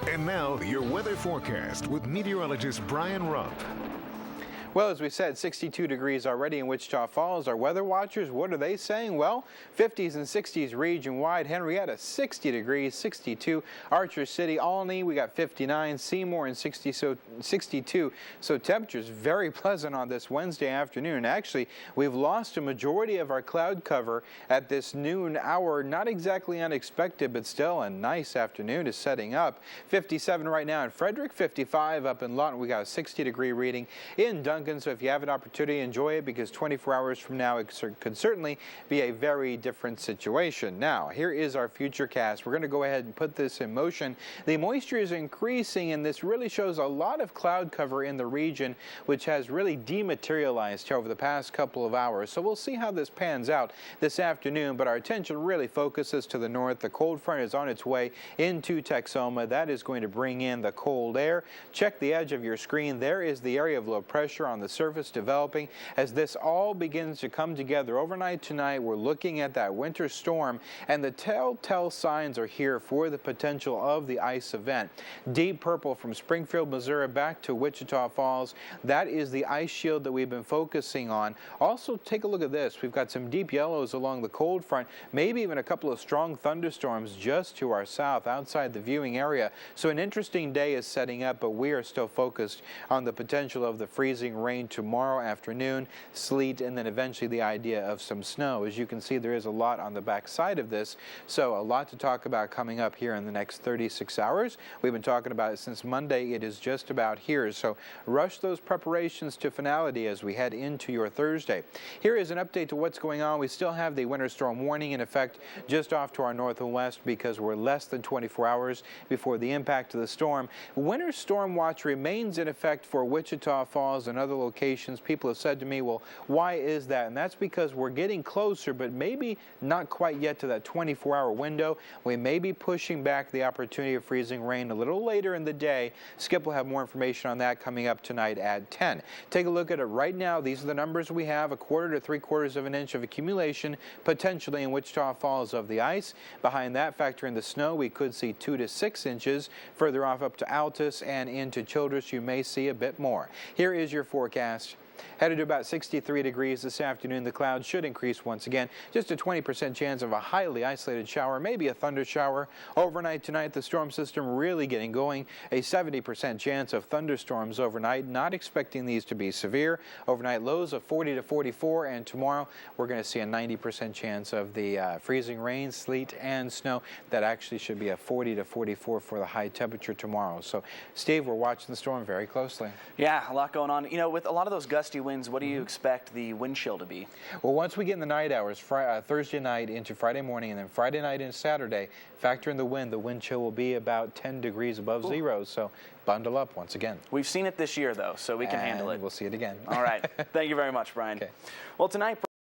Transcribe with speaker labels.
Speaker 1: And now, your weather forecast with meteorologist Brian Rump.
Speaker 2: Well, as we said, 62 degrees already in Wichita Falls. Our weather watchers, what are they saying? Well, 50s and 60s region-wide. Henrietta, 60 degrees, 62. Archer City, Alney, we got 59. Seymour and 62. So temperatures very pleasant on this Wednesday afternoon. Actually, we've lost a majority of our cloud cover at this noon hour. Not exactly unexpected, but still a nice afternoon is setting up. 57 right now in Frederick, 55 up in Lawton. We got a 60-degree reading in Duncan. So if you have an opportunity, enjoy it, because 24 hours from now it could certainly be a very different situation. Now, here is our futurecast. We're going to go ahead and put this in motion. The moisture is increasing, and this really shows a lot of cloud cover in the region, which has really dematerialized over the past couple of hours. So we'll see how this pans out this afternoon, but our attention really focuses to the north. The cold front is on its way into Texoma. That is going to bring in the cold air. Check the edge of your screen. There is the area of low pressure on the surface developing. As this all begins to come together overnight tonight, we're looking at that winter storm, and the telltale signs are here for the potential of the ice event. Deep purple from Springfield, Missouri back to Wichita Falls. That is the ice shield that we've been focusing on. Also, take a look at this. We've got some deep yellows along the cold front, maybe even a couple of strong thunderstorms just to our south outside the viewing area. So an interesting day is setting up, but we are still focused on the potential of the freezing rain tomorrow afternoon, sleet, and then eventually the idea of some snow. As you can see, there is a lot on the back side of this, so a lot to talk about coming up here in the next 36 hours. We've been talking about it since Monday. It is just about here, so rush those preparations to finality as we head into your Thursday. Here is an update to what's going on. We still have the winter storm warning in effect just off to our north and west because we're less than 24 hours before the impact of the storm. Winter storm watch remains in effect for Wichita Falls and other locations. People have said to me, well, why is that? And that's because we're getting closer, but maybe not quite yet to that 24-hour window. We may be pushing back the opportunity of freezing rain a little later in the day. Skip will have more information on that coming up tonight at 10. Take a look at it right now. These are the numbers we have: 1/4 to 3/4 of an inch of accumulation potentially in Wichita Falls of the ice. Behind that, factor in the snow. We could see 2 to 6 inches. Further off up to Altus and into Childress, you may see a bit more. Here is your forecast. Headed to about 63 degrees this afternoon. The clouds should increase once again. Just a 20% chance of a highly isolated shower, maybe a thunder shower. Overnight tonight, the storm system really getting going. A 70% chance of thunderstorms overnight. Not expecting these to be severe. Overnight lows of 40 to 44, and tomorrow we're going to see a 90% chance of the freezing rain, sleet, and snow. That actually should be a 40 to 44 for the high temperature tomorrow. So, Steve, we're watching the storm very closely.
Speaker 3: Yeah, a lot going on. You know, with a lot of those gusty winds, what do you expect the wind chill to be?
Speaker 2: Well, once we get in the night hours, Thursday night into Friday morning, and then Friday night into Saturday, factor in the wind chill will be about 10 degrees above zero. So bundle up once again.
Speaker 3: We've seen it this year, though, so we can handle it.
Speaker 2: We'll see it again.
Speaker 3: All right. Thank you very much, Brian.
Speaker 2: Okay.
Speaker 3: Well, tonight,